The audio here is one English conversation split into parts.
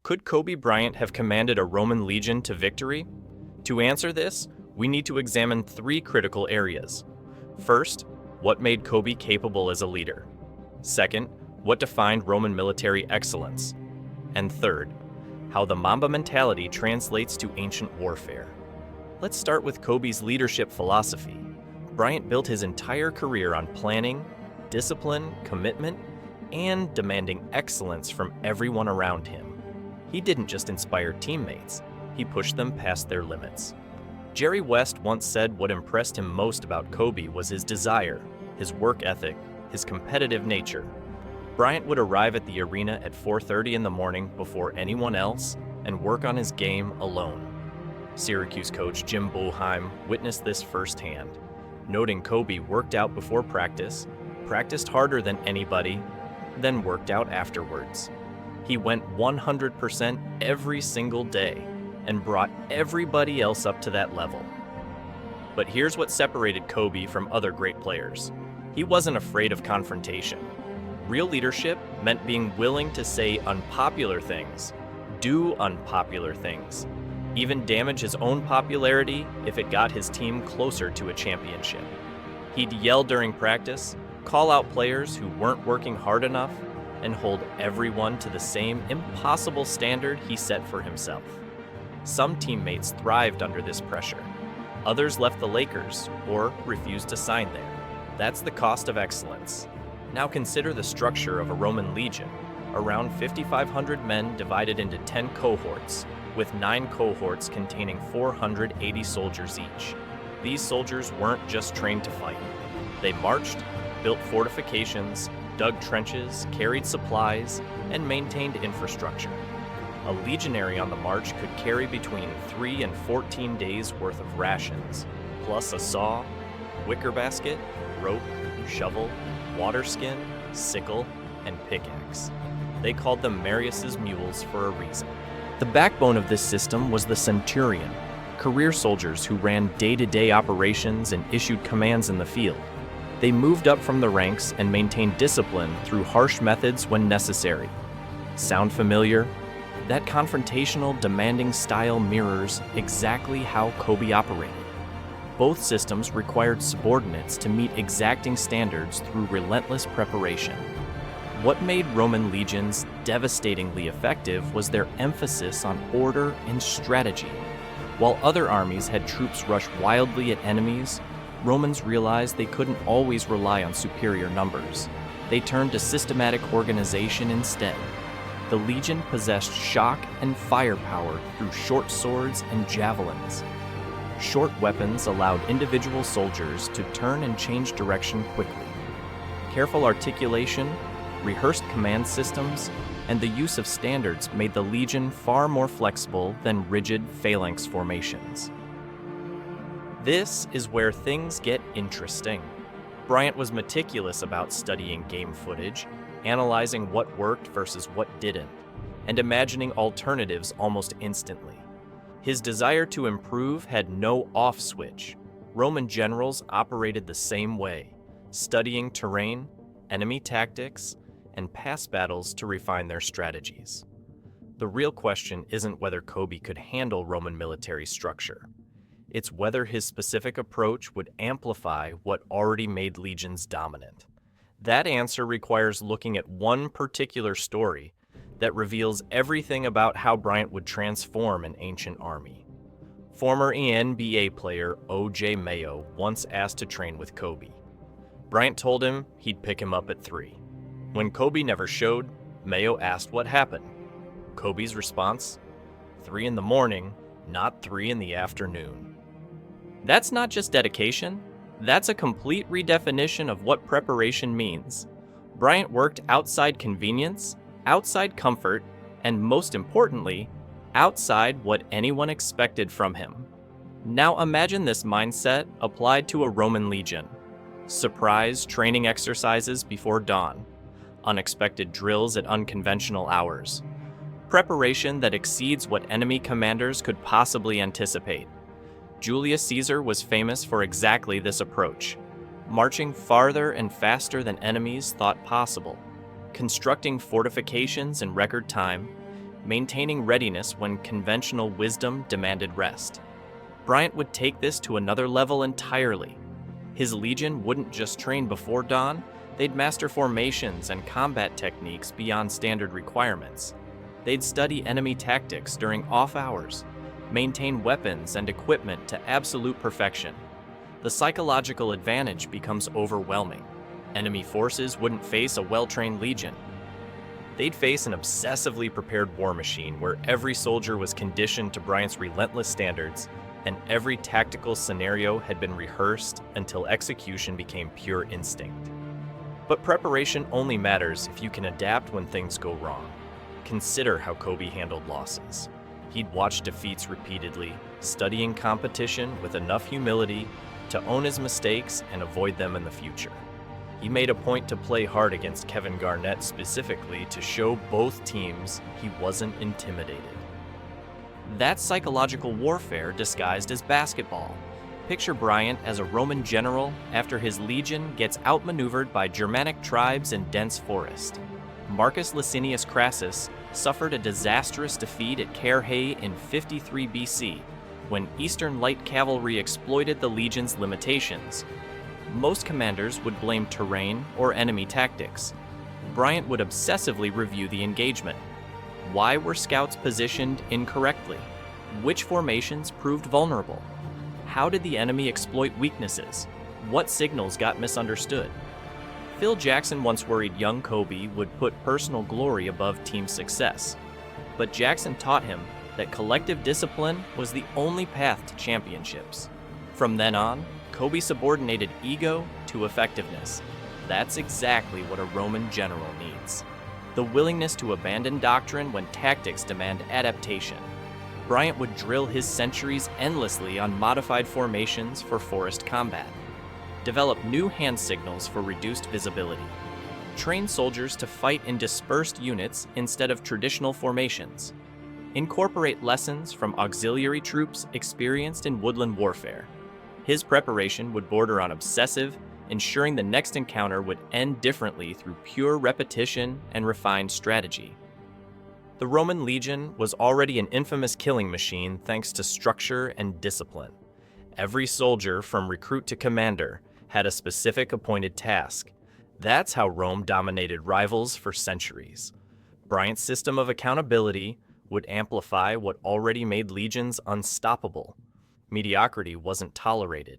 Could Kobe Bryant have commanded a Roman legion to victory? To answer this, we need to examine three critical areas. First, what made Kobe capable as a leader? Second, what defined Roman military excellence? And third, how the Mamba mentality translates to ancient warfare. Let's start with Kobe's leadership philosophy. Bryant built his entire career on planning, discipline, commitment, and demanding excellence from everyone around him. He didn't just inspire teammates, he pushed them past their limits. Jerry West once said what impressed him most about Kobe was his desire, his work ethic, his competitive nature. Bryant would arrive at the arena at 4:30 in the morning before anyone else and work on his game alone. Syracuse coach Jim Boeheim witnessed this firsthand, noting Kobe worked out before practice, practiced harder than anybody, then worked out afterwards. He went 100% every single day and brought everybody else up to that level. But here's what separated Kobe from other great players. He wasn't afraid of confrontation. Real leadership meant being willing to say unpopular things, do unpopular things, even damage his own popularity if it got his team closer to a championship. He'd yell during practice, call out players who weren't working hard enough, and hold everyone to the same impossible standard he set for himself. Some teammates thrived under this pressure. Others left the Lakers or refused to sign there. That's the cost of excellence. Now consider the structure of a Roman legion, around 5,500 men divided into 10 cohorts, with 9 cohorts containing 480 soldiers each. These soldiers weren't just trained to fight. They marched, built fortifications, dug trenches, carried supplies, and maintained infrastructure. A legionary on the march could carry between 3 and 14 days worth of rations, plus a saw, wicker basket, rope, shovel, water skin, sickle, and pickaxe. They called them Marius's mules for a reason. The backbone of this system was the centurion, career soldiers who ran day-to-day operations and issued commands in the field. They moved up from the ranks and maintained discipline through harsh methods when necessary. Sound familiar? That confrontational, demanding style mirrors exactly how Kobe operated. Both systems required subordinates to meet exacting standards through relentless preparation. What made Roman legions devastatingly effective was their emphasis on order and strategy. While other armies had troops rush wildly at enemies, Romans realized they couldn't always rely on superior numbers. They turned to systematic organization instead. The legion possessed shock and firepower through short swords and javelins. Short weapons allowed individual soldiers to turn and change direction quickly. Careful articulation, rehearsed command systems, and the use of standards made the legion far more flexible than rigid phalanx formations. This is where things get interesting. Bryant was meticulous about studying game footage, analyzing what worked versus what didn't, and imagining alternatives almost instantly. His desire to improve had no off switch. Roman generals operated the same way, studying terrain, enemy tactics, and past battles to refine their strategies. The real question isn't whether Kobe could handle Roman military structure. It's whether his specific approach would amplify what already made legions dominant. That answer requires looking at one particular story that reveals everything about how Bryant would transform an ancient army. Former NBA player O.J. Mayo once asked to train with Kobe. Bryant told him he'd pick him up at 3. When Kobe never showed, Mayo asked what happened. Kobe's response, 3 in the morning, not 3 in the afternoon. That's not just dedication, that's a complete redefinition of what preparation means. Bryant worked outside convenience, outside comfort, and most importantly, outside what anyone expected from him. Now imagine this mindset applied to a Roman legion. Surprise training exercises before dawn, unexpected drills at unconventional hours, preparation that exceeds what enemy commanders could possibly anticipate. Julius Caesar was famous for exactly this approach, marching farther and faster than enemies thought possible, constructing fortifications in record time, maintaining readiness when conventional wisdom demanded rest. Bryant would take this to another level entirely. His legion wouldn't just train before dawn, they'd master formations and combat techniques beyond standard requirements. They'd study enemy tactics during off hours, maintain weapons and equipment to absolute perfection. The psychological advantage becomes overwhelming. Enemy forces wouldn't face a well-trained legion. They'd face an obsessively prepared war machine where every soldier was conditioned to Bryant's relentless standards, and every tactical scenario had been rehearsed until execution became pure instinct. But preparation only matters if you can adapt when things go wrong. Consider how Kobe handled losses. He'd watch defeats repeatedly, studying competition with enough humility to own his mistakes and avoid them in the future. He made a point to play hard against Kevin Garnett specifically to show both teams he wasn't intimidated. That's psychological warfare disguised as basketball. Picture Bryant as a Roman general after his legion gets outmaneuvered by Germanic tribes in dense forest. Marcus Licinius Crassus suffered a disastrous defeat at Carrhae in 53 BC, when Eastern light cavalry exploited the legion's limitations. Most commanders would blame terrain or enemy tactics. Bryant would obsessively review the engagement. Why were scouts positioned incorrectly? Which formations proved vulnerable? How did the enemy exploit weaknesses? What signals got misunderstood? Phil Jackson once worried young Kobe would put personal glory above team success. But Jackson taught him that collective discipline was the only path to championships. From then on, Kobe subordinated ego to effectiveness. That's exactly what a Roman general needs. The willingness to abandon doctrine when tactics demand adaptation. Bryant would drill his centuries endlessly on modified formations for forest combat. Develop new hand signals for reduced visibility. Train soldiers to fight in dispersed units instead of traditional formations. Incorporate lessons from auxiliary troops experienced in woodland warfare. His preparation would border on obsessive, ensuring the next encounter would end differently through pure repetition and refined strategy. The Roman legion was already an infamous killing machine thanks to structure and discipline. Every soldier, from recruit to commander, had a specific appointed task. That's how Rome dominated rivals for centuries. Bryant's system of accountability would amplify what already made legions unstoppable. Mediocrity wasn't tolerated.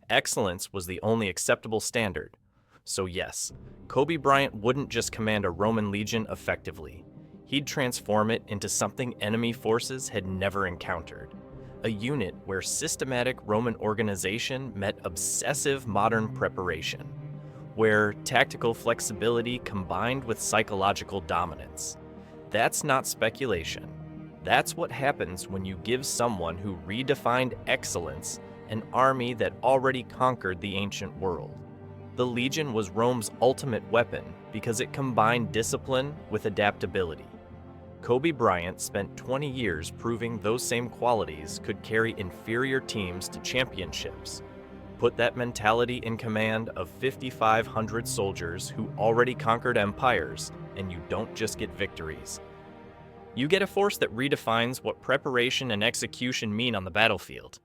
Excellence was the only acceptable standard. So yes, Kobe Bryant wouldn't just command a Roman legion effectively. He'd transform it into something enemy forces had never encountered. A unit where systematic Roman organization met obsessive modern preparation. Where tactical flexibility combined with psychological dominance. That's not speculation. That's what happens when you give someone who redefined excellence an army that already conquered the ancient world. The legion was Rome's ultimate weapon because it combined discipline with adaptability. Kobe Bryant spent 20 years proving those same qualities could carry inferior teams to championships. Put that mentality in command of 5,500 soldiers who already conquered empires, and you don't just get victories. You get a force that redefines what preparation and execution mean on the battlefield.